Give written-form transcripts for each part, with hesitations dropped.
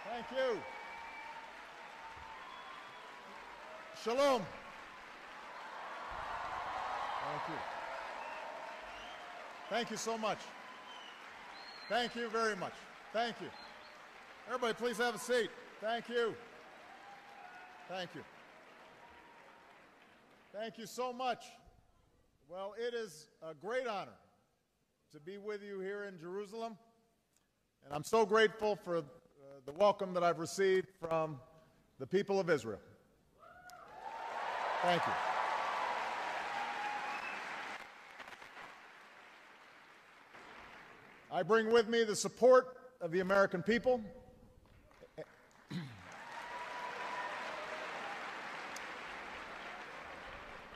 Thank you. Shalom. Thank you. Thank you so much. Thank you very much. Thank you. Everybody, please have a seat. Thank you. Thank you. Thank you so much. Well, it is a great honor to be with you here in Jerusalem, and I'm so grateful for the welcome that I've received from the people of Israel. Thank you. I bring with me the support of the American people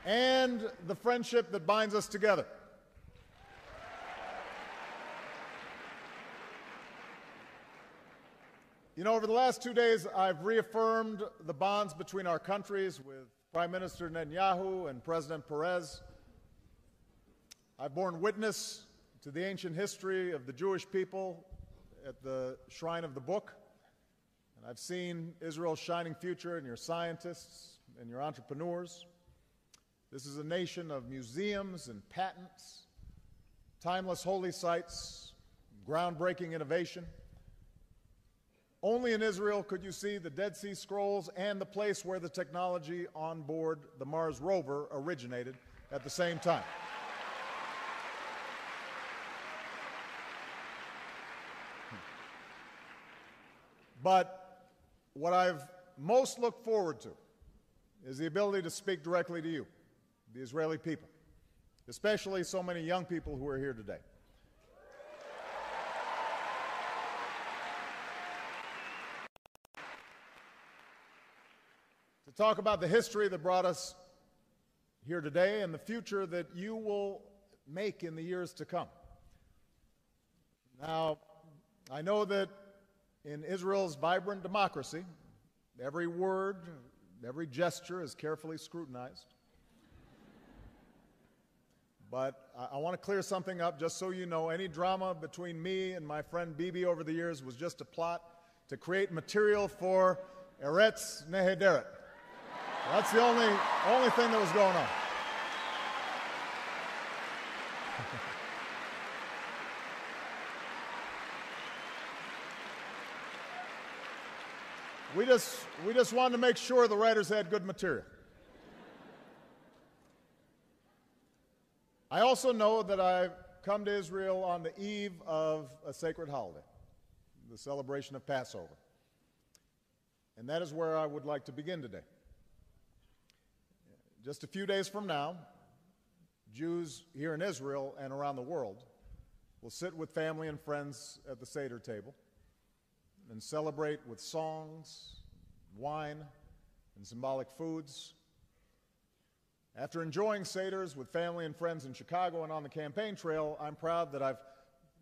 and the friendship that binds us together. You know, over the last 2 days, I've reaffirmed the bonds between our countries with Prime Minister Netanyahu and President Perez. I've borne witness to the ancient history of the Jewish people at the Shrine of the Book, and I've seen Israel's shining future in your scientists and your entrepreneurs. This is a nation of museums and patents, timeless holy sites, groundbreaking innovation. Only in Israel could you see the Dead Sea Scrolls and the place where the technology on board the Mars rover originated at the same time. But what I've most looked forward to is the ability to speak directly to you, the Israeli people, especially so many young people who are here today. To talk about the history that brought us here today and the future that you will make in the years to come. Now, I know that in Israel's vibrant democracy, every word, every gesture is carefully scrutinized. But I want to clear something up just so you know. Any drama between me and my friend Bibi over the years was just a plot to create material for Eretz Nehederet. That's the only thing that was going on. We just wanted to make sure the writers had good material. I also know that I've come to Israel on the eve of a sacred holiday, the celebration of Passover. And that is where I would like to begin today. Just a few days from now, Jews here in Israel and around the world will sit with family and friends at the Seder table and celebrate with songs, wine, and symbolic foods. After enjoying Seders with family and friends in Chicago and on the campaign trail, I'm proud that I've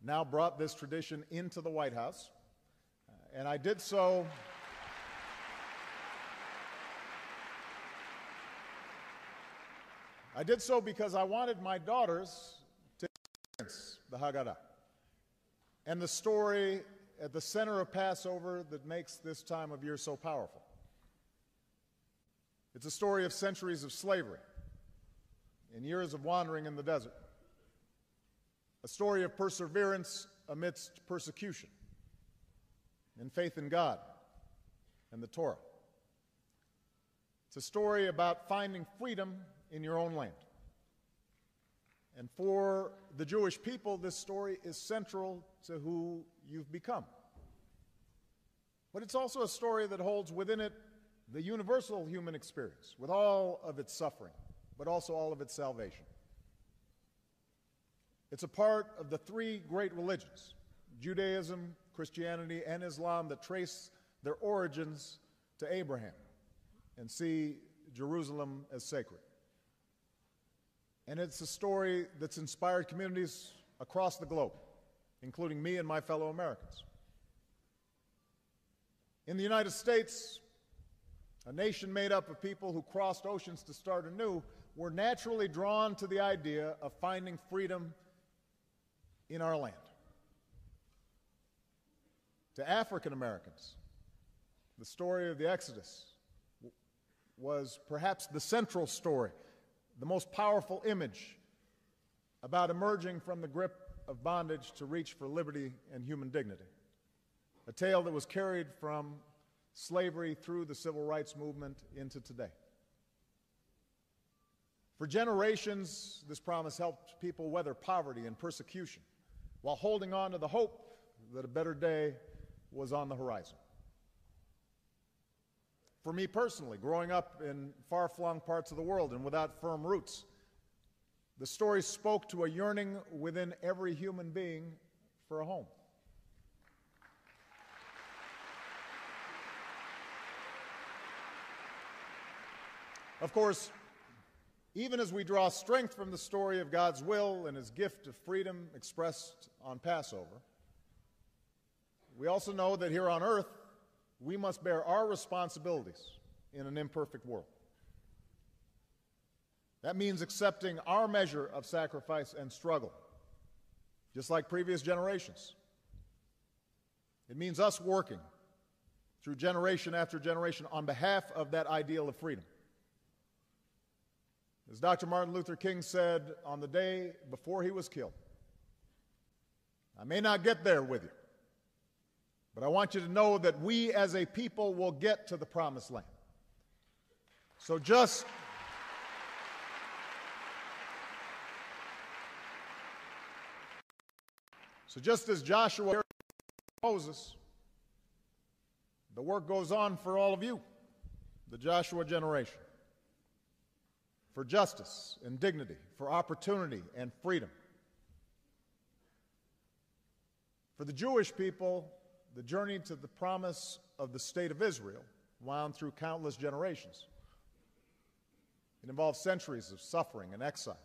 now brought this tradition into the White House. And I did so because I wanted my daughters to experience the Haggadah and the story at the center of Passover that makes this time of year so powerful. It's a story of centuries of slavery and years of wandering in the desert, a story of perseverance amidst persecution and faith in God and the Torah. It's a story about finding freedom in your own land. And for the Jewish people, this story is central to who you've become. But it's also a story that holds within it the universal human experience, with all of its suffering, but also all of its salvation. It's a part of the three great religions, Judaism, Christianity, and Islam, that trace their origins to Abraham and see Jerusalem as sacred. And it's a story that's inspired communities across the globe, including me and my fellow Americans. In the United States, a nation made up of people who crossed oceans to start anew, we're naturally drawn to the idea of finding freedom in our land. To African Americans, the story of the Exodus was perhaps the central story, the most powerful image about emerging from the grip of bondage to reach for liberty and human dignity. A tale that was carried from slavery through the civil rights movement into today. For generations, this promise helped people weather poverty and persecution while holding on to the hope that a better day was on the horizon. For me personally, growing up in far-flung parts of the world and without firm roots, the story spoke to a yearning within every human being for a home. Of course, even as we draw strength from the story of God's will and His gift of freedom expressed on Passover, we also know that here on earth, we must bear our responsibilities in an imperfect world. That means accepting our measure of sacrifice and struggle, just like previous generations. It means us working through generation after generation on behalf of that ideal of freedom. As Dr. Martin Luther King said on the day before he was killed, I may not get there with you, but I want you to know that we as a people will get to the promised land. So just as Joshua and Moses, the work goes on for all of you, the Joshua generation, for justice and dignity, for opportunity and freedom. For the Jewish people, the journey to the promise of the state of Israel wound through countless generations. It involved centuries of suffering and exile,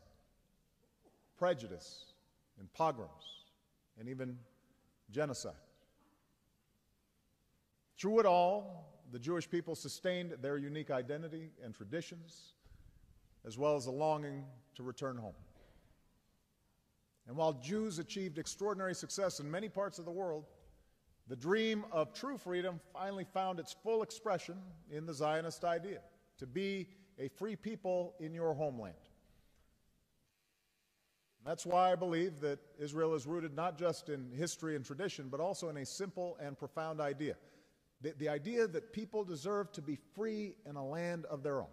prejudice and pogroms, and even genocide. Through it all, the Jewish people sustained their unique identity and traditions, as well as a longing to return home. And while Jews achieved extraordinary success in many parts of the world, the dream of true freedom finally found its full expression in the Zionist idea, to be a free people in your homeland. That's why I believe that Israel is rooted not just in history and tradition, but also in a simple and profound idea. The idea that people deserve to be free in a land of their own.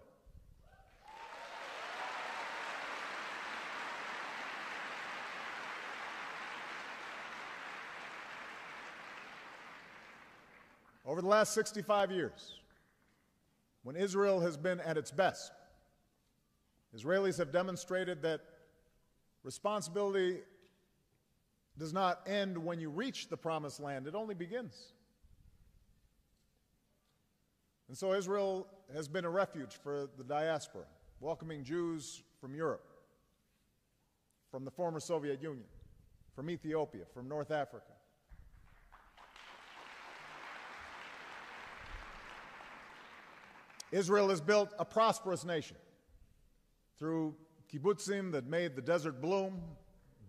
Over the last 65 years, when Israel has been at its best, Israelis have demonstrated that responsibility does not end when you reach the promised land. It only begins. And so Israel has been a refuge for the diaspora, welcoming Jews from Europe, from the former Soviet Union, from Ethiopia, from North Africa. Israel has built a prosperous nation through kibbutzim that made the desert bloom,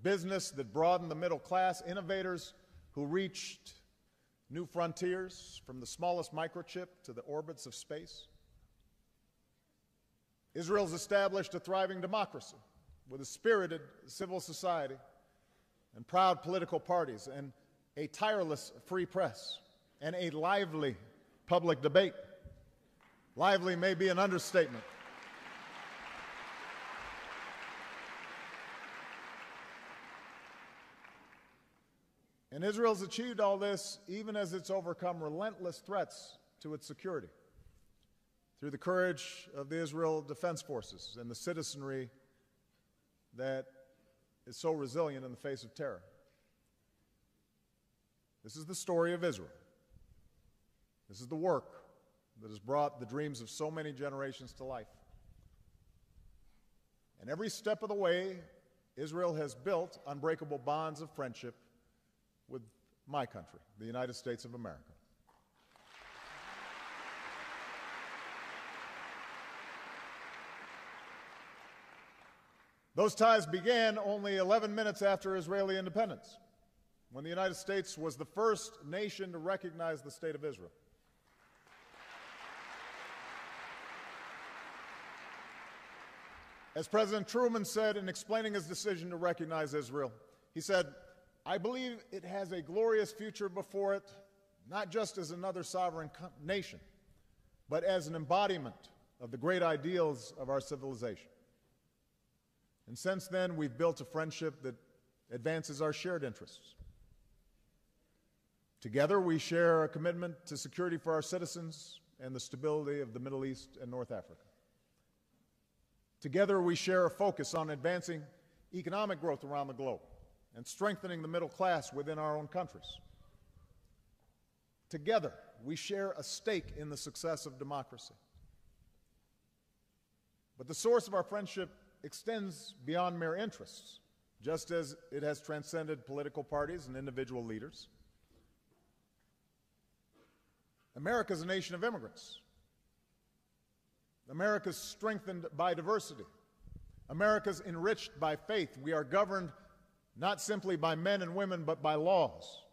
business that broadened the middle class, innovators who reached new frontiers from the smallest microchip to the orbits of space. Israel's established a thriving democracy with a spirited civil society and proud political parties and a tireless free press and a lively public debate. Lively may be an understatement. And Israel's achieved all this even as it's overcome relentless threats to its security through the courage of the Israel Defense Forces and the citizenry that is so resilient in the face of terror. This is the story of Israel. This is the work that has brought the dreams of so many generations to life. And every step of the way, Israel has built unbreakable bonds of friendship with my country, the United States of America. Those ties began only 11 minutes after Israeli independence, when the United States was the first nation to recognize the State of Israel. As President Truman said in explaining his decision to recognize Israel, he said, "I believe it has a glorious future before it, not just as another sovereign nation, but as an embodiment of the great ideals of our civilization." And since then, we've built a friendship that advances our shared interests. Together, we share a commitment to security for our citizens and the stability of the Middle East and North Africa. Together, we share a focus on advancing economic growth around the globe and strengthening the middle class within our own countries. Together, we share a stake in the success of democracy. But the source of our friendship extends beyond mere interests, just as it has transcended political parties and individual leaders. America is a nation of immigrants. America is strengthened by diversity. America is enriched by faith. We are governed not simply by men and women, but by laws.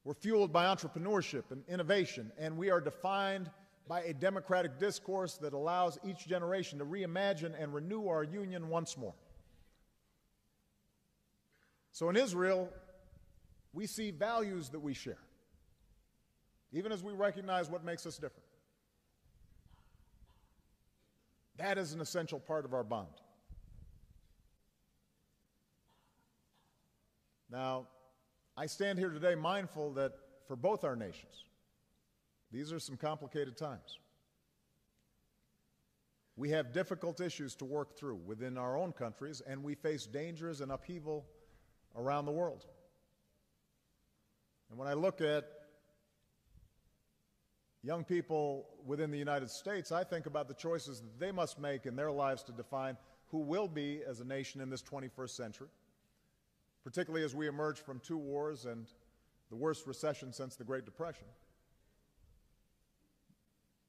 We're fueled by entrepreneurship and innovation, and we are defined by a democratic discourse that allows each generation to reimagine and renew our union once more. So in Israel, we see values that we share, even as we recognize what makes us different. That is an essential part of our bond. Now, I stand here today mindful that for both our nations, these are some complicated times. We have difficult issues to work through within our own countries, and we face dangers and upheaval around the world. And when I look at young people within the United States, I think about the choices that they must make in their lives to define who we'll be as a nation in this 21st century, particularly as we emerge from 2 wars and the worst recession since the Great Depression.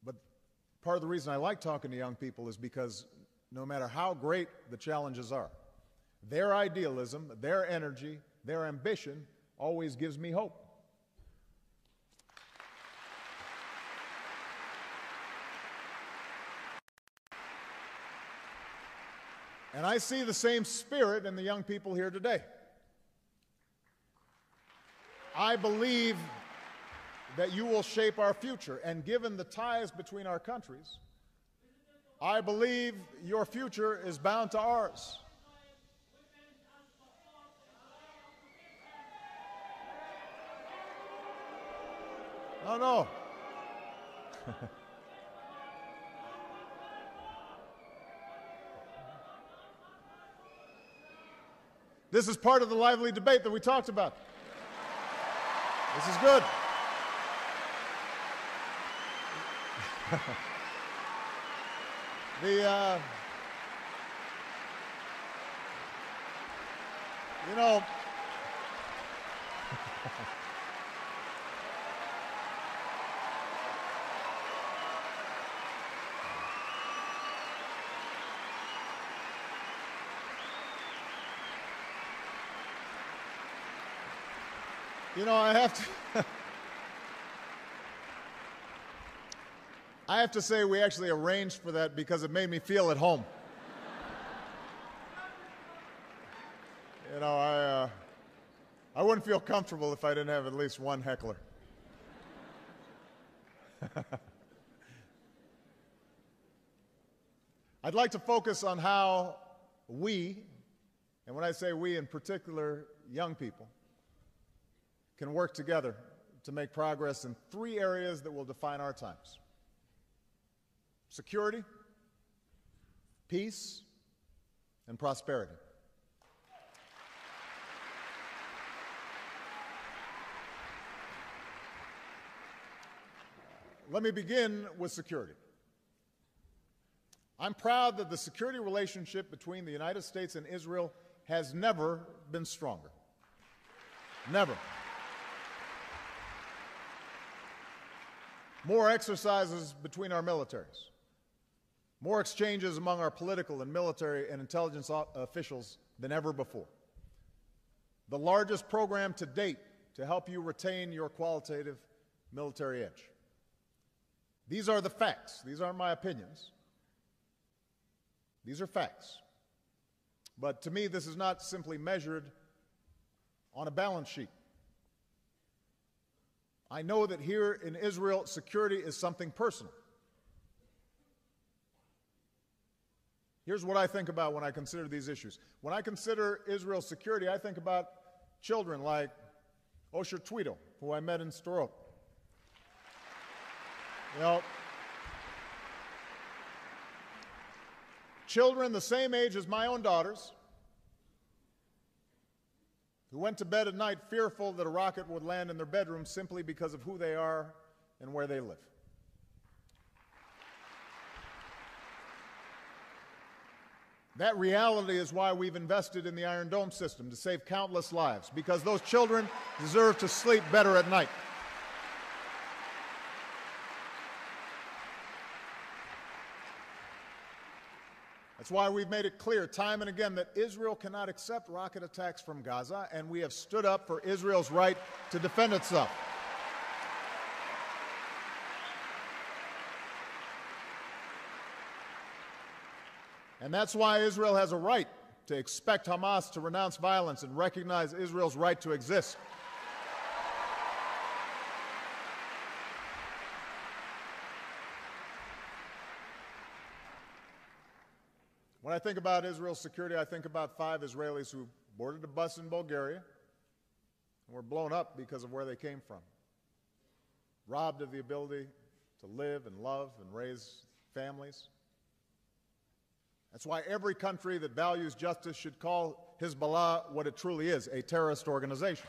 But part of the reason I like talking to young people is because no matter how great the challenges are, their idealism, their energy, their ambition always gives me hope. And I see the same spirit in the young people here today. I believe that you will shape our future, and given the ties between our countries, I believe your future is bound to ours. No. This is part of the lively debate that we talked about. This is good. You know, I have to say we actually arranged for that because it made me feel at home. I wouldn't feel comfortable if I didn't have at least one heckler. I'd like to focus on how we, and when I say we in particular, young people, can work together to make progress in 3 areas that will define our times: security, peace, and prosperity. Let me begin with security. I'm proud that the security relationship between the United States and Israel has never been stronger. Never. More exercises between our militaries. More exchanges among our political and military and intelligence officials than ever before. The largest program to date to help you retain your qualitative military edge. These are the facts. These aren't my opinions. These are facts. But to me, this is not simply measured on a balance sheet. I know that here in Israel, security is something personal. Here's what I think about when I consider these issues. When I consider Israel's security, I think about children like Osher Tweedle, who I met in Sderot. You know, children the same age as my own daughters, who went to bed at night fearful that a rocket would land in their bedroom simply because of who they are and where they live. That reality is why we've invested in the Iron Dome system, to save countless lives, because those children deserve to sleep better at night. That's why we've made it clear time and again that Israel cannot accept rocket attacks from Gaza, and we have stood up for Israel's right to defend itself. And that's why Israel has a right to expect Hamas to renounce violence and recognize Israel's right to exist. When I think about Israel's security, I think about 5 Israelis who boarded a bus in Bulgaria and were blown up because of where they came from, robbed of the ability to live and love and raise families. That's why every country that values justice should call Hezbollah what it truly is, a terrorist organization.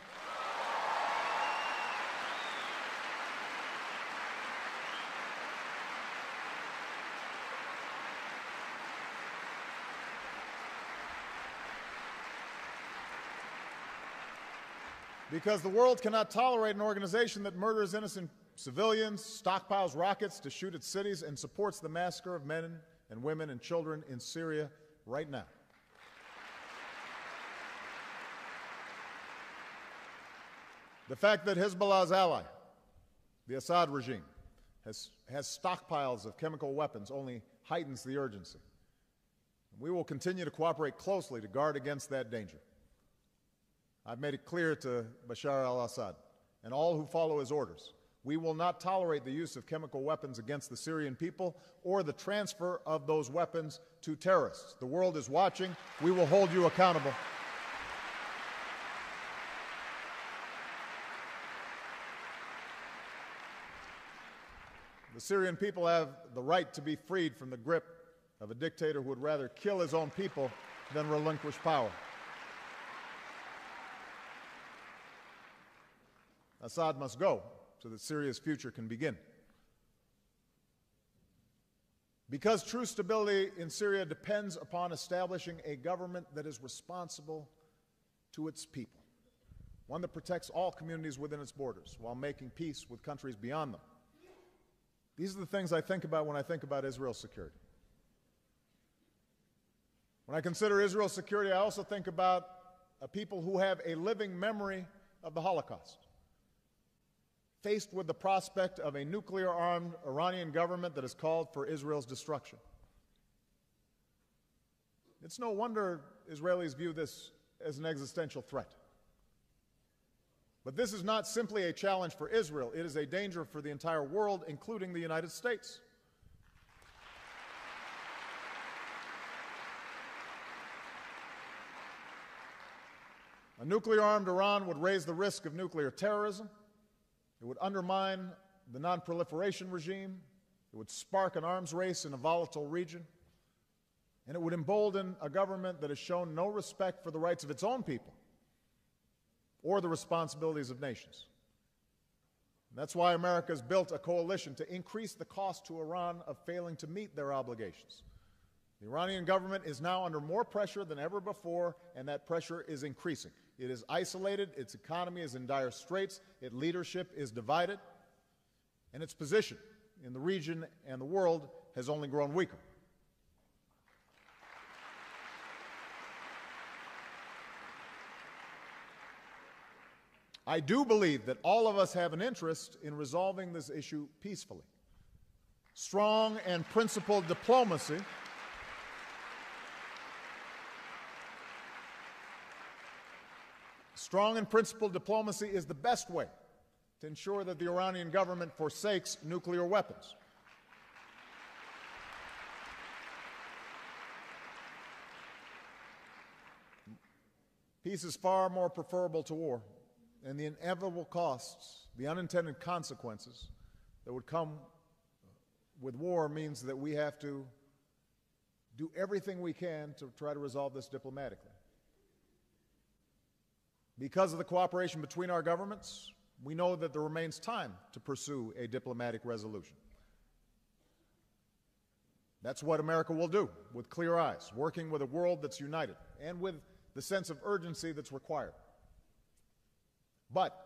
Because the world cannot tolerate an organization that murders innocent civilians, stockpiles rockets to shoot at cities, and supports the massacre of men and women and children in Syria right now. The fact that Hezbollah's ally, the Assad regime, has stockpiles of chemical weapons only heightens the urgency. We will continue to cooperate closely to guard against that danger. I've made it clear to Bashar al-Assad and all who follow his orders, we will not tolerate the use of chemical weapons against the Syrian people or the transfer of those weapons to terrorists. The world is watching. We will hold you accountable. The Syrian people have the right to be freed from the grip of a dictator who would rather kill his own people than relinquish power. Assad must go so that Syria's future can begin. Because true stability in Syria depends upon establishing a government that is responsible to its people, one that protects all communities within its borders while making peace with countries beyond them. These are the things I think about when I think about Israel's security. When I consider Israel's security, I also think about a people who have a living memory of the Holocaust, faced with the prospect of a nuclear-armed Iranian government that has called for Israel's destruction. It's no wonder Israelis view this as an existential threat. But this is not simply a challenge for Israel. It is a danger for the entire world, including the United States. A nuclear-armed Iran would raise the risk of nuclear terrorism. It would undermine the non-proliferation regime. It would spark an arms race in a volatile region. And it would embolden a government that has shown no respect for the rights of its own people or the responsibilities of nations. And that's why America has built a coalition to increase the cost to Iran of failing to meet their obligations. The Iranian government is now under more pressure than ever before, and that pressure is increasing. It is isolated, its economy is in dire straits, its leadership is divided, and its position in the region and the world has only grown weaker. I do believe that all of us have an interest in resolving this issue peacefully. Strong and principled diplomacy Strong and principled diplomacy is the best way to ensure that the Iranian government forsakes nuclear weapons. Peace is far more preferable to war, and the inevitable costs, the unintended consequences that would come with war means that we have to do everything we can to try to resolve this diplomatically. Because of the cooperation between our governments, we know that there remains time to pursue a diplomatic resolution. That's what America will do, with clear eyes, working with a world that's united and with the sense of urgency that's required. But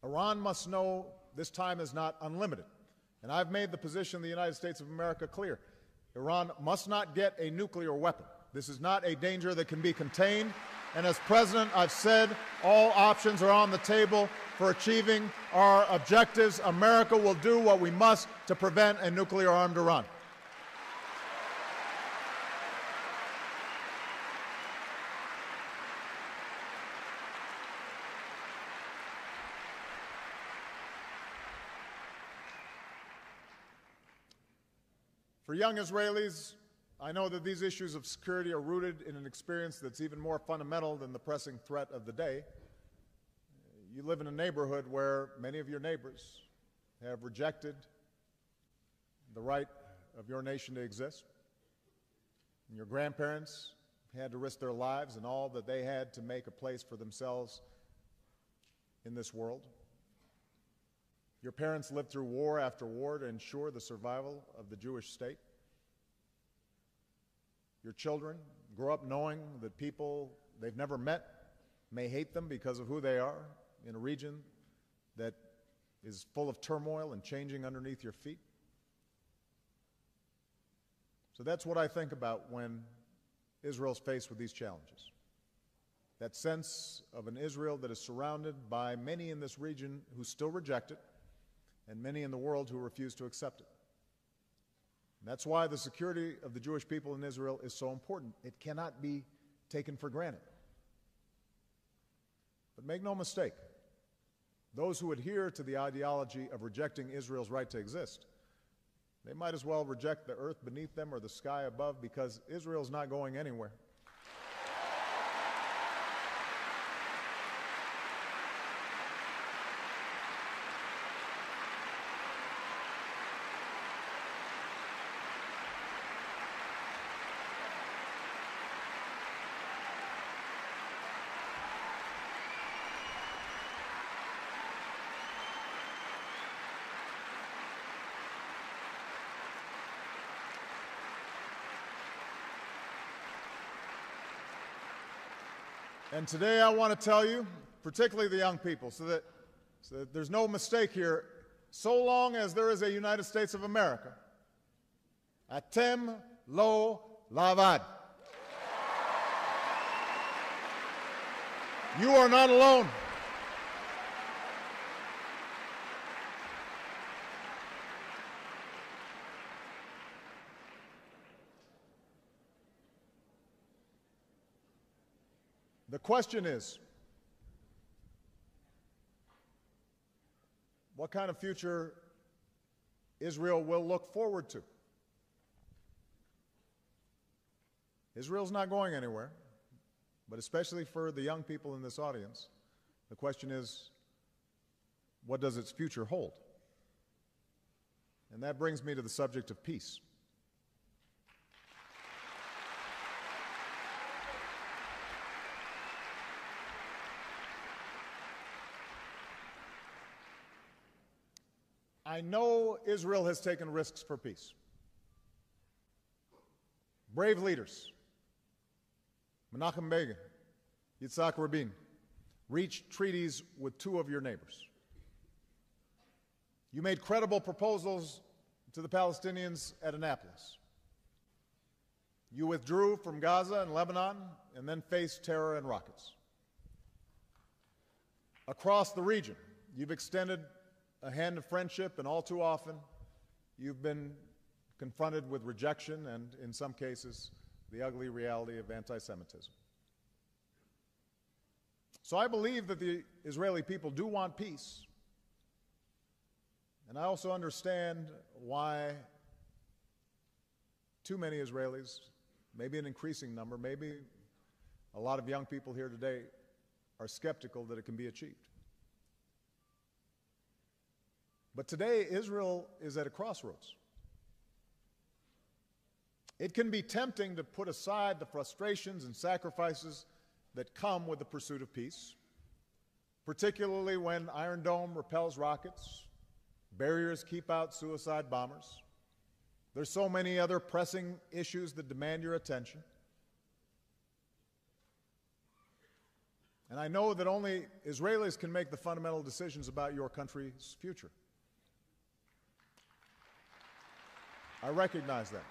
Iran must know this time is not unlimited. And I've made the position of the United States of America clear. Iran must not get a nuclear weapon. This is not a danger that can be contained. And as President, I've said all options are on the table for achieving our objectives. America will do what we must to prevent a nuclear-armed Iran. For young Israelis, I know that these issues of security are rooted in an experience that's even more fundamental than the pressing threat of the day. You live in a neighborhood where many of your neighbors have rejected the right of your nation to exist. And your grandparents had to risk their lives and all that they had to make a place for themselves in this world. Your parents lived through war after war to ensure the survival of the Jewish state. Your children grow up knowing that people they've never met may hate them because of who they are in a region that is full of turmoil and changing underneath your feet. So that's what I think about when Israel's faced with these challenges. That sense of an Israel that is surrounded by many in this region who still reject it, and many in the world who refuse to accept it. And that's why the security of the Jewish people in Israel is so important. It cannot be taken for granted. But make no mistake, those who adhere to the ideology of rejecting Israel's right to exist, they might as well reject the earth beneath them or the sky above, because Israel's not going anywhere. And today I want to tell you, particularly the young people, so that there's no mistake here, so long as there is a United States of America, Atem lo lavad. You are not alone. The question is, what kind of future Israel will look forward to? Israel's not going anywhere, but especially for the young people in this audience, the question is, what does its future hold? And that brings me to the subject of peace. I know Israel has taken risks for peace. Brave leaders, Menachem Begin, Yitzhak Rabin, reached treaties with two of your neighbors. You made credible proposals to the Palestinians at Annapolis. You withdrew from Gaza and Lebanon and then faced terror and rockets. Across the region, you've extended a hand of friendship, and all too often, you've been confronted with rejection and, in some cases, the ugly reality of anti-Semitism. So I believe that the Israeli people do want peace. And I also understand why too many Israelis, maybe an increasing number, maybe a lot of young people here today, are skeptical that it can be achieved. But today, Israel is at a crossroads. It can be tempting to put aside the frustrations and sacrifices that come with the pursuit of peace, particularly when Iron Dome repels rockets, barriers keep out suicide bombers. There's so many other pressing issues that demand your attention. And I know that only Israelis can make the fundamental decisions about your country's future. I recognize that.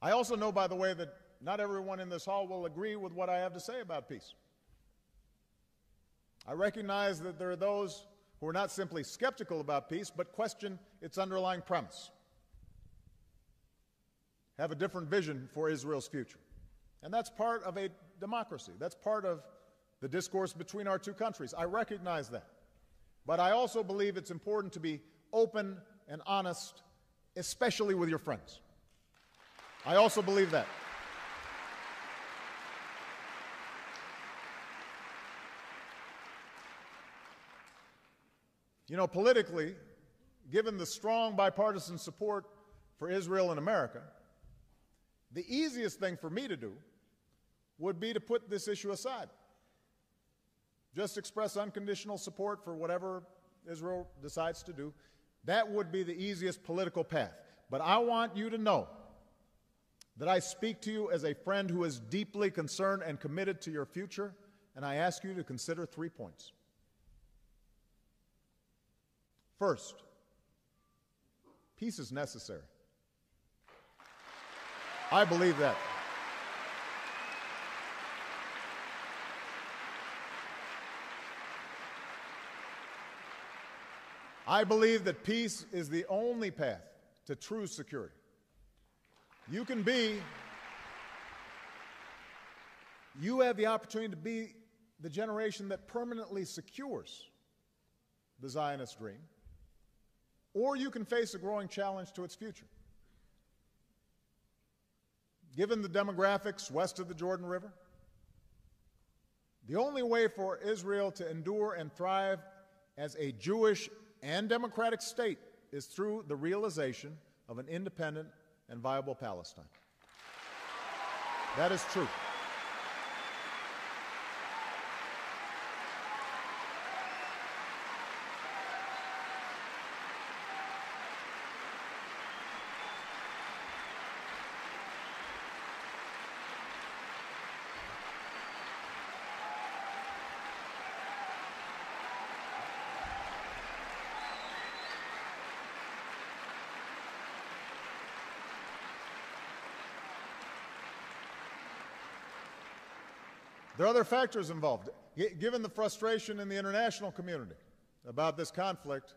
I also know, by the way, that not everyone in this hall will agree with what I have to say about peace. I recognize that there are those who are not simply skeptical about peace, but question its underlying premise, have a different vision for Israel's future. And that's part of a democracy. That's part of the discourse between our two countries. I recognize that. But I also believe it's important to be open and honest, especially with your friends. I also believe that. You know, politically, given the strong bipartisan support for Israel in America, the easiest thing for me to do would be to put this issue aside. Just express unconditional support for whatever Israel decides to do. That would be the easiest political path. But I want you to know that I speak to you as a friend who is deeply concerned and committed to your future, and I ask you to consider 3 points. First, peace is necessary. I believe that. I believe that peace is the only path to true security. You have the opportunity to be the generation that permanently secures the Zionist dream, or you can face a growing challenge to its future. Given the demographics west of the Jordan River, the only way for Israel to endure and thrive as a Jewish and democratic state is through the realization of an independent and viable Palestine. That is true. There are other factors involved. Given the frustration in the international community about this conflict,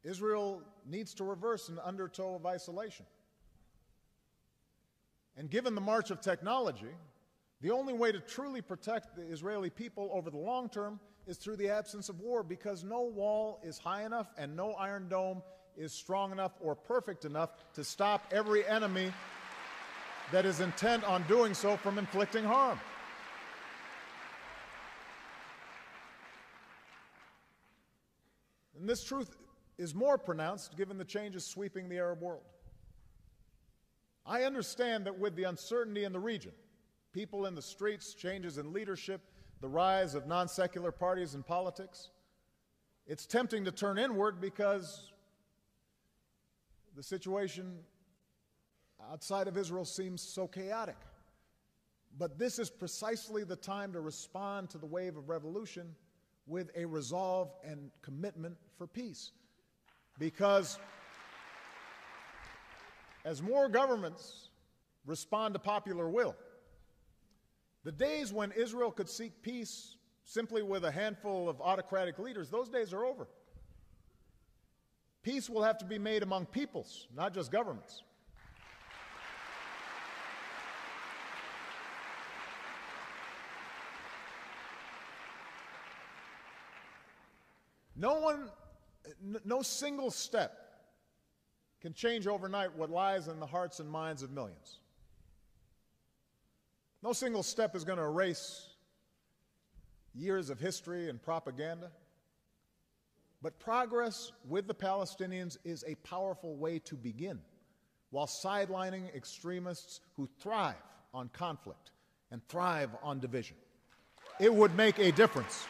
Israel needs to reverse an undertow of isolation. And given the march of technology, the only way to truly protect the Israeli people over the long term is through the absence of war, because no wall is high enough and no Iron Dome is strong enough or perfect enough to stop every enemy that is intent on doing so from inflicting harm. And this truth is more pronounced given the changes sweeping the Arab world. I understand that with the uncertainty in the region, people in the streets, changes in leadership, the rise of non-secular parties in politics, it's tempting to turn inward because the situation outside of Israel seems so chaotic. But this is precisely the time to respond to the wave of revolution with a resolve and commitment for peace. Because as more governments respond to popular will, the days when Israel could seek peace simply with a handful of autocratic leaders, those days are over. Peace will have to be made among peoples, not just governments. No single step can change overnight what lies in the hearts and minds of millions. No single step is going to erase years of history and propaganda. But progress with the Palestinians is a powerful way to begin, while sidelining extremists who thrive on conflict and thrive on division. It would make a difference.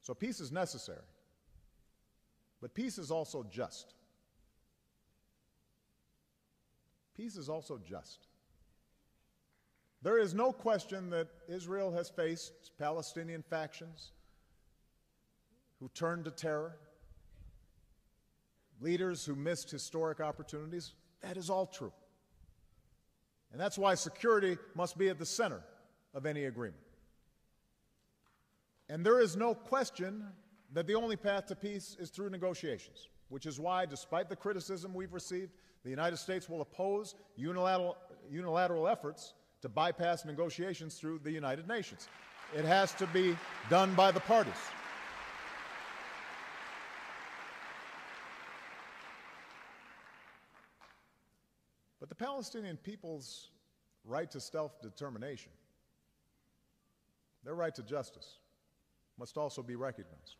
So peace is necessary, but peace is also just. Peace is also just. There is no question that Israel has faced Palestinian factions who turned to terror, leaders who missed historic opportunities. That is all true. And that's why security must be at the center of any agreement. And there is no question that the only path to peace is through negotiations, which is why, despite the criticism we've received, the United States will oppose unilateral efforts to bypass negotiations through the United Nations. It has to be done by the parties. But the Palestinian people's right to self-determination, their right to justice, must also be recognized.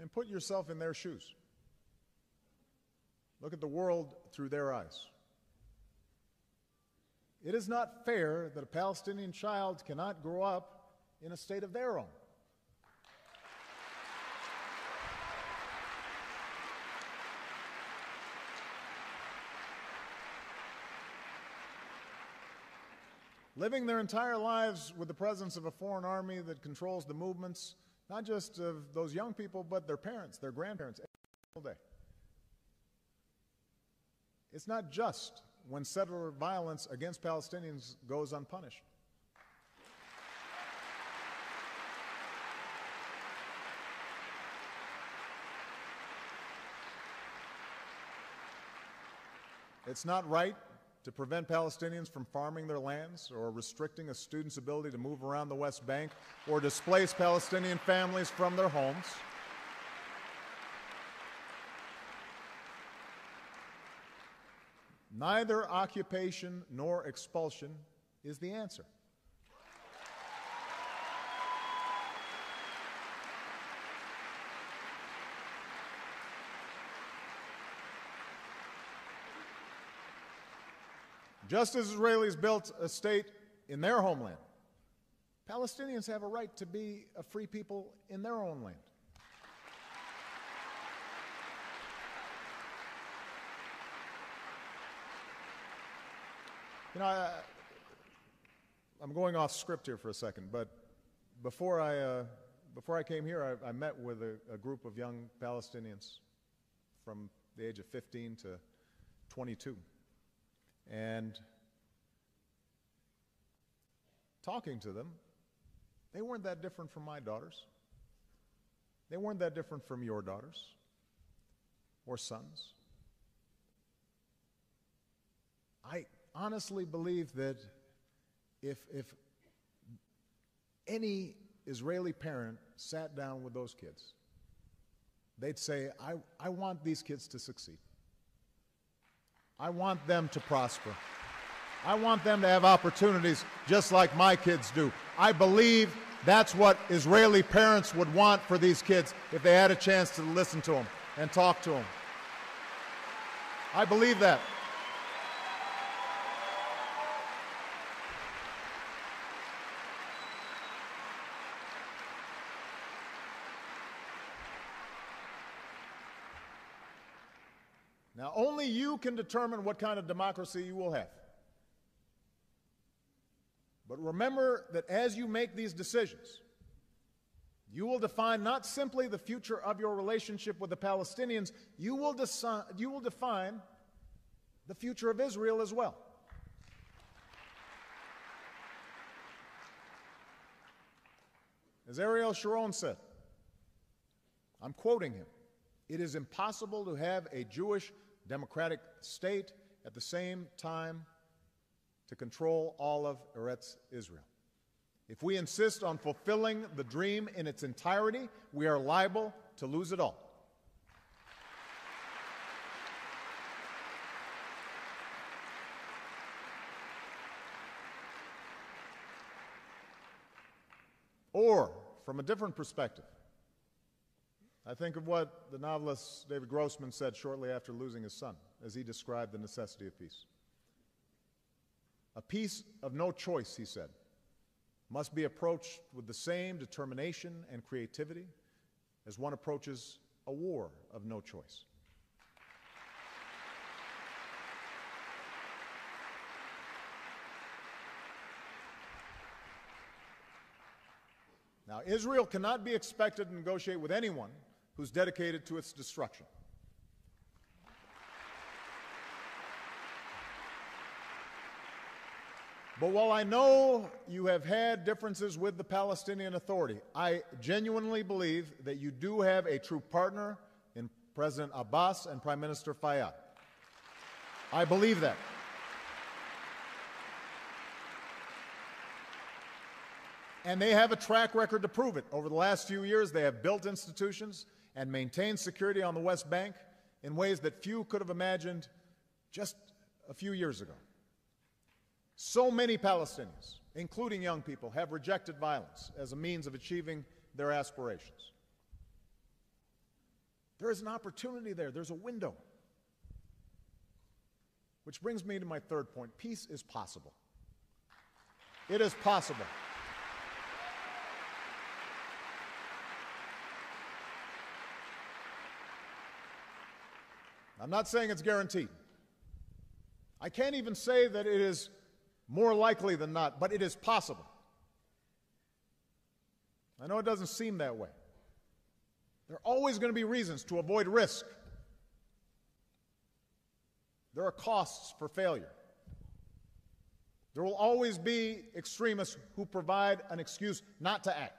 And put yourself in their shoes. Look at the world through their eyes. It is not fair that a Palestinian child cannot grow up in a state of their own. Living their entire lives with the presence of a foreign army that controls the movements, not just of those young people, but their parents, their grandparents, every single day. It's not just when settler violence against Palestinians goes unpunished. It's not right to prevent Palestinians from farming their lands or restricting a student's ability to move around the West Bank or displace Palestinian families from their homes. Neither occupation nor expulsion is the answer. Just as Israelis built a state in their homeland, Palestinians have a right to be a free people in their own land. You know, I'm going off script here for a second, but before I came here, I met with a group of young Palestinians from the age of 15 to 22. And talking to them, they weren't that different from my daughters. They weren't that different from your daughters or sons. I honestly believe that if any Israeli parent sat down with those kids, they'd say, I want these kids to succeed. I want them to prosper. I want them to have opportunities just like my kids do. I believe that's what Israeli parents would want for these kids if they had a chance to listen to them and talk to them. I believe that. Now, only you can determine what kind of democracy you will have. But remember that as you make these decisions, you will define not simply the future of your relationship with the Palestinians, you will define the future of Israel as well. As Ariel Sharon said, I'm quoting him, "It is impossible to have a Jewish democratic state at the same time to control all of Eretz Israel. If we insist on fulfilling the dream in its entirety, we are liable to lose it all." Or, from a different perspective, I think of what the novelist David Grossman said shortly after losing his son, as he described the necessity of peace. "A peace of no choice," he said, "must be approached with the same determination and creativity as one approaches a war of no choice." Now, Israel cannot be expected to negotiate with anyone who's dedicated to its destruction. But while I know you have had differences with the Palestinian Authority, I genuinely believe that you do have a true partner in President Abbas and Prime Minister Fayyad. I believe that. And they have a track record to prove it. Over the last few years, they have built institutions and maintained security on the West Bank in ways that few could have imagined just a few years ago. So many Palestinians, including young people, have rejected violence as a means of achieving their aspirations. There is an opportunity there. There's a window. Which brings me to my third point. Peace is possible. It is possible. I'm not saying it's guaranteed. I can't even say that it is more likely than not, but it is possible. I know it doesn't seem that way. There are always going to be reasons to avoid risk. There are costs for failure. There will always be extremists who provide an excuse not to act.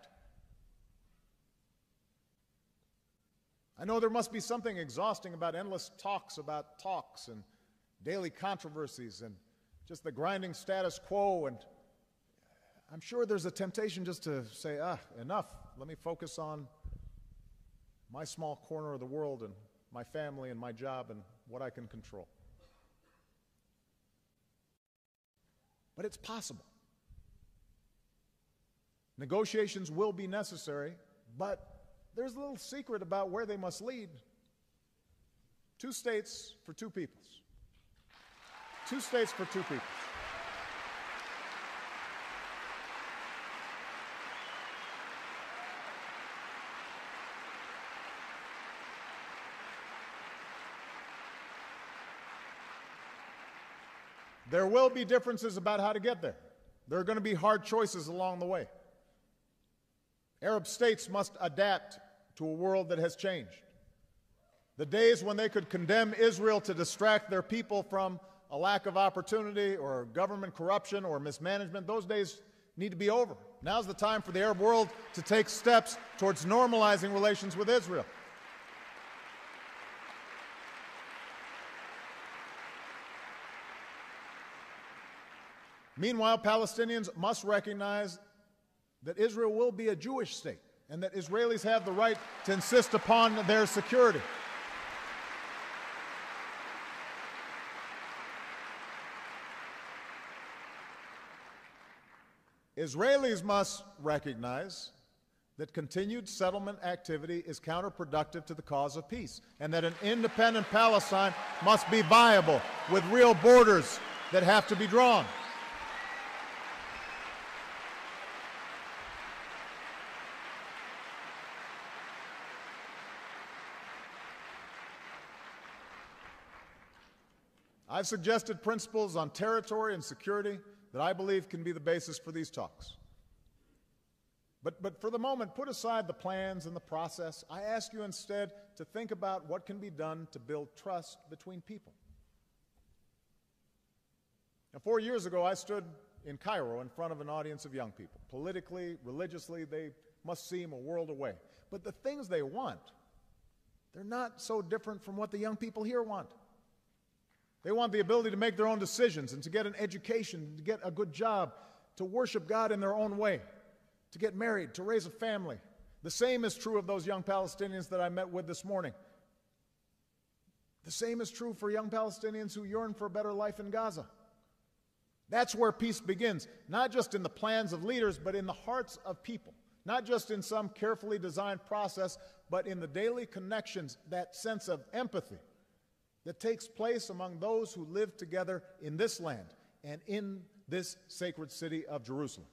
I know there must be something exhausting about endless talks about talks and daily controversies and just the grinding status quo, and I'm sure there's a temptation just to say, enough. Let me focus on my small corner of the world and my family and my job and what I can control. But it's possible. Negotiations will be necessary, but there's a little secret about where they must lead. 2 states for 2 peoples. 2 states for 2 peoples. There will be differences about how to get there. There are going to be hard choices along the way. Arab states must adapt to a world that has changed. The days when they could condemn Israel to distract their people from a lack of opportunity or government corruption or mismanagement, those days need to be over. Now's the time for the Arab world to take steps towards normalizing relations with Israel. Meanwhile, Palestinians must recognize that Israel will be a Jewish state and that Israelis have the right to insist upon their security. Israelis must recognize that continued settlement activity is counterproductive to the cause of peace, and that an independent Palestine must be viable with real borders that have to be drawn. I've suggested principles on territory and security that I believe can be the basis for these talks. But for the moment, put aside the plans and the process. I ask you instead to think about what can be done to build trust between people. Now, 4 years ago, I stood in Cairo in front of an audience of young people. Politically, religiously, they must seem a world away. But the things they want, they're not so different from what the young people here want. They want the ability to make their own decisions and to get an education, to get a good job, to worship God in their own way, to get married, to raise a family. The same is true of those young Palestinians that I met with this morning. The same is true for young Palestinians who yearn for a better life in Gaza. That's where peace begins, not just in the plans of leaders, but in the hearts of people. Not just in some carefully designed process, but in the daily connections, that sense of empathy that takes place among those who live together in this land and in this sacred city of Jerusalem.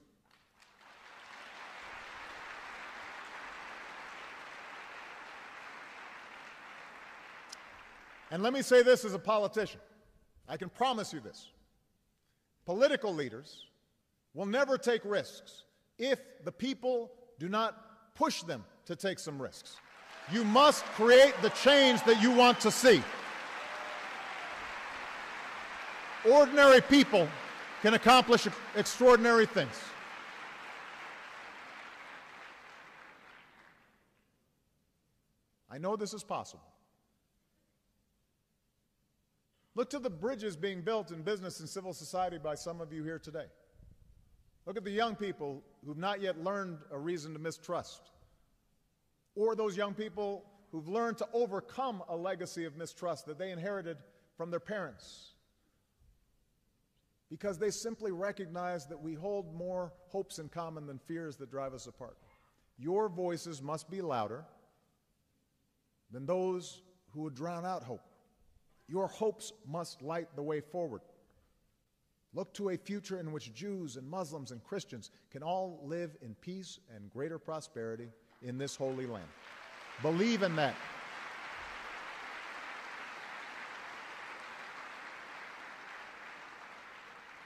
And let me say this as a politician. I can promise you this. Political leaders will never take risks if the people do not push them to take some risks. You must create the change that you want to see. Ordinary people can accomplish extraordinary things. I know this is possible. Look to the bridges being built in business and civil society by some of you here today. Look at the young people who've not yet learned a reason to mistrust, or those young people who've learned to overcome a legacy of mistrust that they inherited from their parents, because they simply recognize that we hold more hopes in common than fears that drive us apart. Your voices must be louder than those who would drown out hope. Your hopes must light the way forward. Look to a future in which Jews and Muslims and Christians can all live in peace and greater prosperity in this holy land. Believe in that.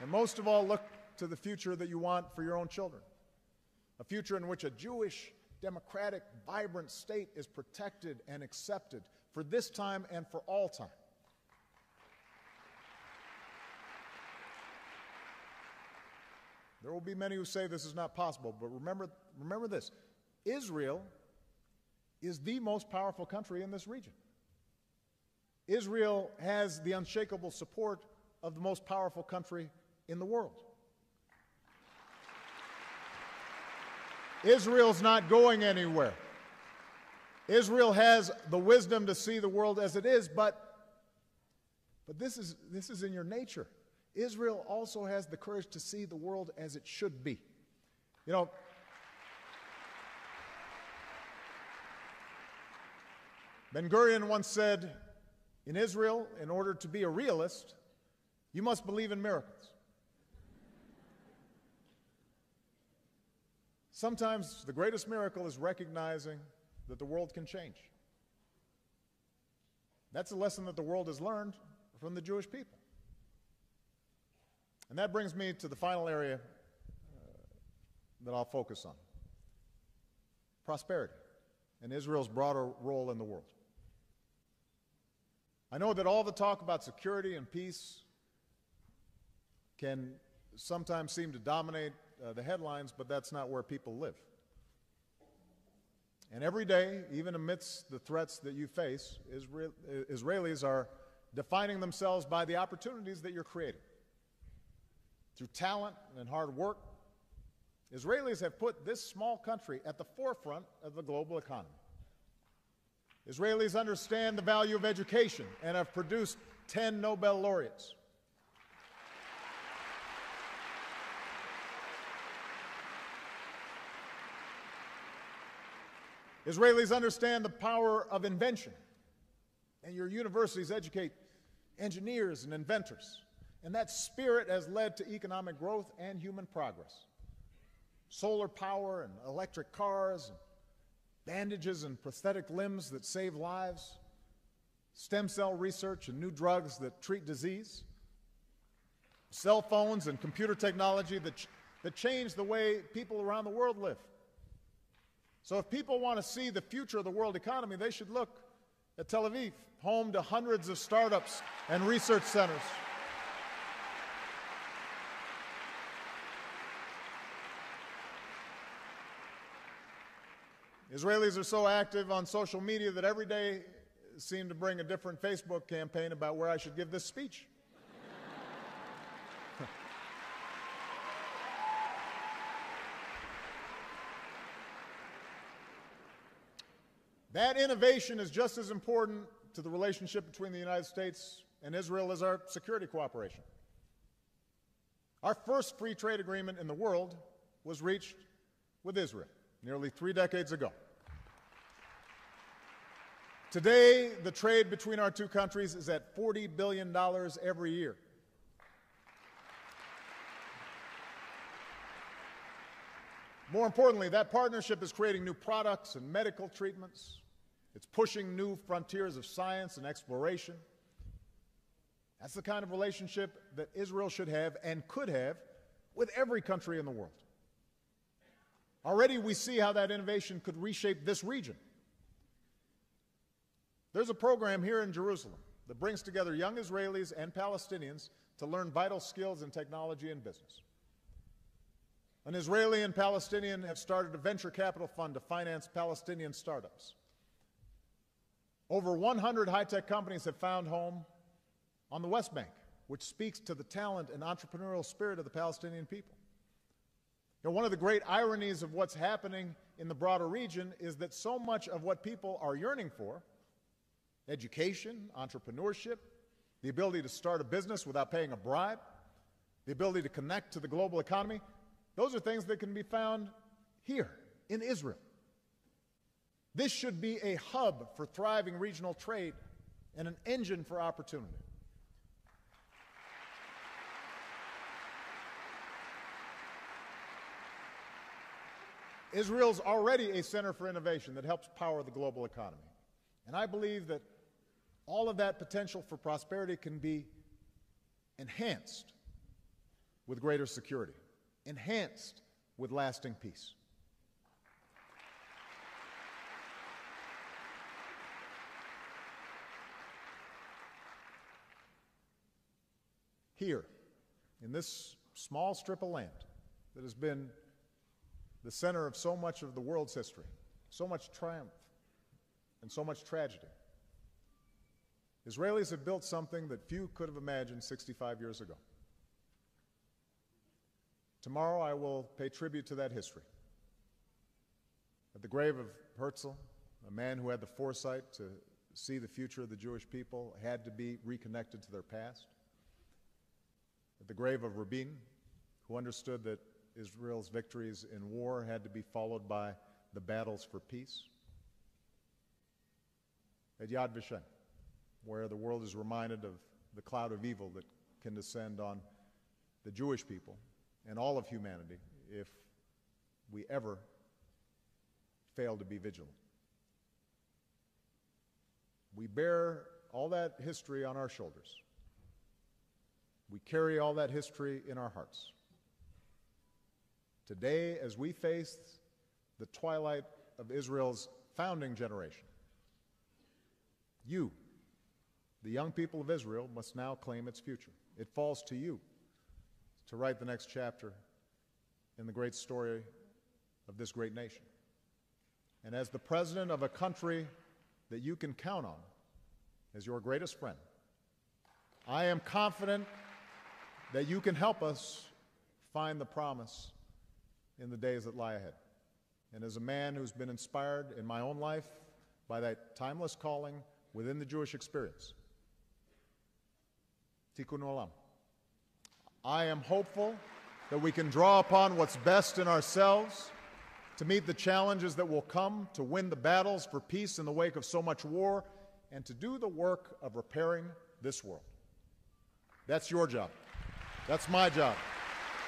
And most of all, look to the future that you want for your own children. A future in which a Jewish, democratic, vibrant state is protected and accepted for this time and for all time. There will be many who say this is not possible, but remember this. Israel is the most powerful country in this region. Israel has the unshakable support of the most powerful country in the world. Israel's not going anywhere. Israel has the wisdom to see the world as it is, but this is in your nature. Israel also has the courage to see the world as it should be. You know, Ben-Gurion once said, in Israel, in order to be a realist, you must believe in miracles. Sometimes the greatest miracle is recognizing that the world can change. That's a lesson that the world has learned from the Jewish people. And that brings me to the final area that I'll focus on. Prosperity and Israel's broader role in the world. I know that all the talk about security and peace can sometimes seem to dominate the headlines, but that's not where people live. And every day, even amidst the threats that you face, Israelis are defining themselves by the opportunities that you're creating. Through talent and hard work, Israelis have put this small country at the forefront of the global economy. Israelis understand the value of education and have produced 10 Nobel laureates. Israelis understand the power of invention, and your universities educate engineers and inventors. And that spirit has led to economic growth and human progress. Solar power and electric cars, and bandages and prosthetic limbs that save lives, stem cell research and new drugs that treat disease, cell phones and computer technology that change the way people around the world live. So if people want to see the future of the world economy, they should look at Tel Aviv, home to hundreds of startups and research centers. Israelis are so active on social media that every day seem to bring a different Facebook campaign about where I should give this speech. That innovation is just as important to the relationship between the United States and Israel as our security cooperation. Our first free trade agreement in the world was reached with Israel nearly 3 decades ago. Today, the trade between our two countries is at $40 billion every year. More importantly, that partnership is creating new products and medical treatments. It's pushing new frontiers of science and exploration. That's the kind of relationship that Israel should have and could have with every country in the world. Already we see how that innovation could reshape this region. There's a program here in Jerusalem that brings together young Israelis and Palestinians to learn vital skills in technology and business. An Israeli and Palestinian have started a venture capital fund to finance Palestinian startups. Over 100 high-tech companies have found home on the West Bank, which speaks to the talent and entrepreneurial spirit of the Palestinian people. You know, one of the great ironies of what's happening in the broader region is that so much of what people are yearning for, education, entrepreneurship, the ability to start a business without paying a bribe, the ability to connect to the global economy, those are things that can be found here in Israel. This should be a hub for thriving regional trade and an engine for opportunity. Israel's already a center for innovation that helps power the global economy. And I believe that all of that potential for prosperity can be enhanced with greater security, enhanced with lasting peace. Here, in this small strip of land that has been the center of so much of the world's history, so much triumph and so much tragedy, Israelis have built something that few could have imagined 65 years ago. Tomorrow I will pay tribute to that history. At the grave of Herzl, a man who had the foresight to see the future of the Jewish people had to be reconnected to their past. At the grave of Rabin, who understood that Israel's victories in war had to be followed by the battles for peace. At Yad Vashem, where the world is reminded of the cloud of evil that can descend on the Jewish people and all of humanity if we ever fail to be vigilant. We bear all that history on our shoulders. We carry all that history in our hearts. Today, as we face the twilight of Israel's founding generation, you, the young people of Israel, must now claim its future. It falls to you to write the next chapter in the great story of this great nation. And as the president of a country that you can count on as your greatest friend, I am confident that you can help us find the promise in the days that lie ahead. And as a man who's been inspired in my own life by that timeless calling within the Jewish experience, Tikkun Olam, I am hopeful that we can draw upon what's best in ourselves to meet the challenges that will come, to win the battles for peace in the wake of so much war, and to do the work of repairing this world. That's your job. That's my job.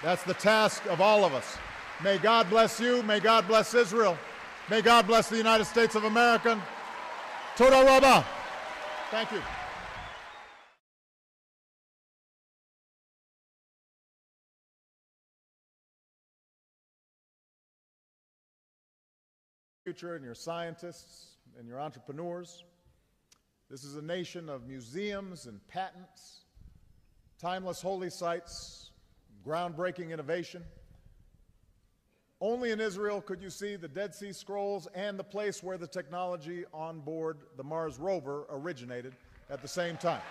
That's the task of all of us. May God bless you. May God bless Israel. May God bless the United States of America. Toda Rabah. Thank you. Future and your scientists and your entrepreneurs. This is a nation of museums and patents, timeless holy sites, groundbreaking innovation. Only in Israel could you see the Dead Sea Scrolls and the place where the technology on board the Mars rover originated at the same time.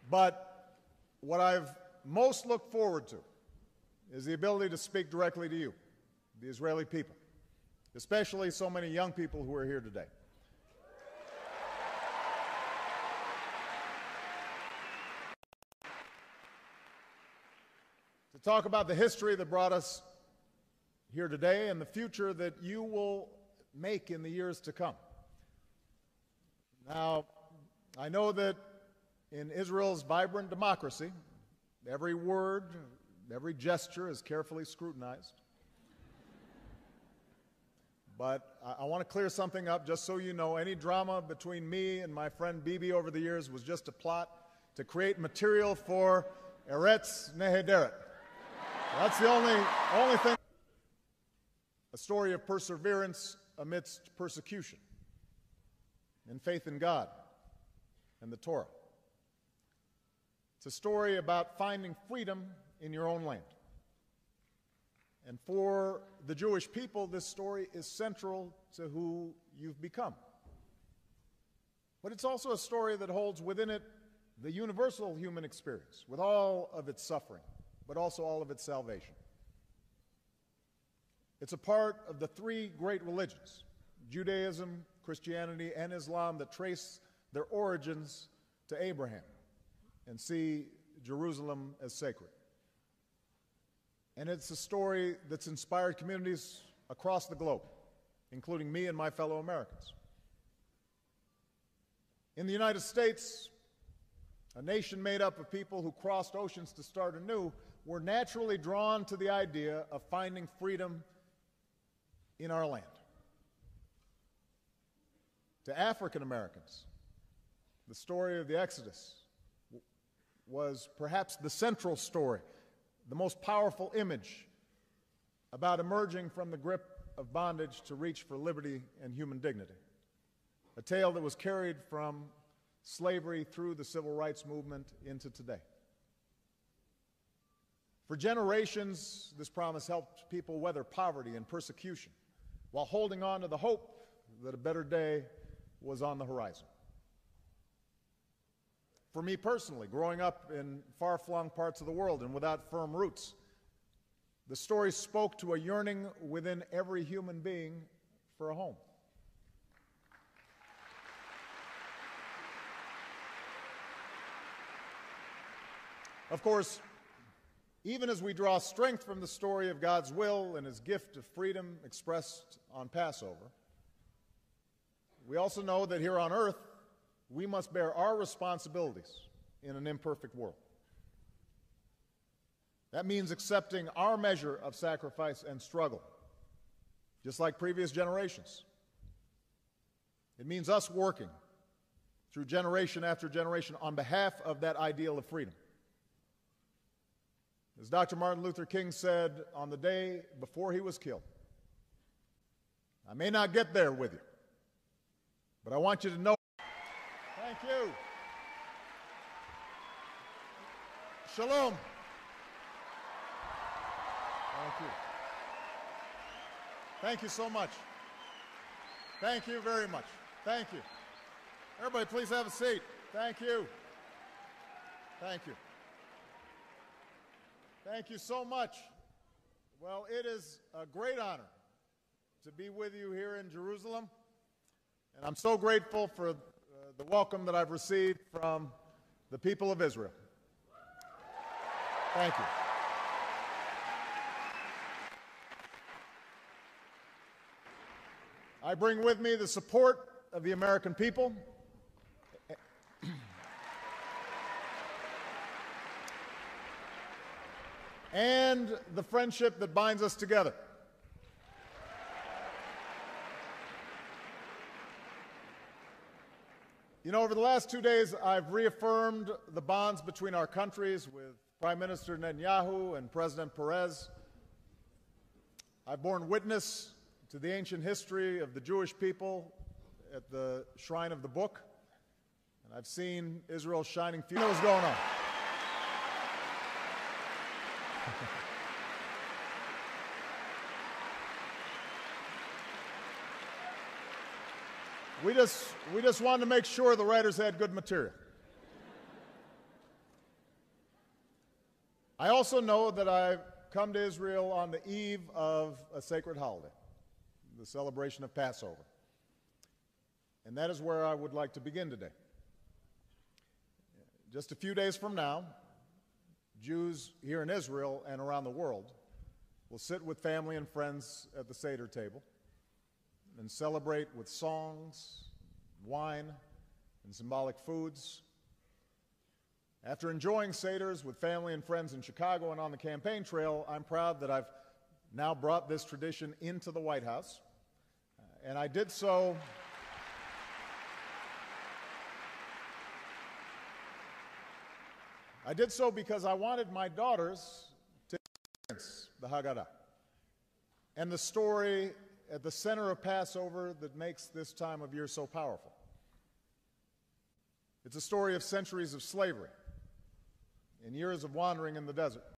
But what I've most looked forward to is the ability to speak directly to you, the Israeli people, especially so many young people who are here today. To talk about the history that brought us here today and the future that you will make in the years to come. Now, I know that in Israel's vibrant democracy, every word, every gesture is carefully scrutinized. But I want to clear something up just so you know. Any drama between me and my friend Bibi over the years was just a plot to create material for Eretz Nehederet. That's the only thing. A story of perseverance amidst persecution and faith in God and the Torah. It's a story about finding freedom in your own land. And for the Jewish people, this story is central to who you've become. But it's also a story that holds within it the universal human experience, with all of its suffering, but also all of its salvation. It's a part of the three great religions, Judaism, Christianity, and Islam, that trace their origins to Abraham and see Jerusalem as sacred. And it's a story that's inspired communities across the globe, including me and my fellow Americans. In the United States, a nation made up of people who crossed oceans to start anew, we're naturally drawn to the idea of finding freedom in our land. To African Americans, the story of the Exodus was perhaps the central story, the most powerful image about emerging from the grip of bondage to reach for liberty and human dignity. A tale that was carried from slavery through the civil rights movement into today. For generations, this promise helped people weather poverty and persecution while holding on to the hope that a better day was on the horizon. For me personally, growing up in far-flung parts of the world and without firm roots, the story spoke to a yearning within every human being for a home. Of course, even as we draw strength from the story of God's will and His gift of freedom expressed on Passover, we also know that here on earth, we must bear our responsibilities in an imperfect world. That means accepting our measure of sacrifice and struggle, just like previous generations. It means us working through generation after generation on behalf of that ideal of freedom. As Dr. Martin Luther King said on the day before he was killed, I may not get there with you, but I want you to know. Thank you. Shalom. Thank you. Thank you so much. Thank you very much. Thank you. Everybody, please have a seat. Thank you. Thank you. Thank you so much. Well, it is a great honor to be with you here in Jerusalem, and I'm so grateful for the welcome that I've received from the people of Israel. Thank you. I bring with me the support of the American people and the friendship that binds us together. You know, over the last 2 days, I've reaffirmed the bonds between our countries with Prime Minister Netanyahu and President Perez. I've borne witness to the ancient history of the Jewish people at the Shrine of the Book. And I've seen Israel's shining future. What's going on? We just wanted to make sure the writers had good material. I also know that I've come to Israel on the eve of a sacred holiday, the celebration of Passover. And that is where I would like to begin today. Just a few days from now, Jews here in Israel and around the world will sit with family and friends at the Seder table and celebrate with songs, wine, and symbolic foods. After enjoying Seders with family and friends in Chicago and on the campaign trail, I'm proud that I've now brought this tradition into the White House. And I did so because I wanted my daughters to experience the Haggadah and the story at the center of Passover that makes this time of year so powerful. It's a story of centuries of slavery and years of wandering in the desert.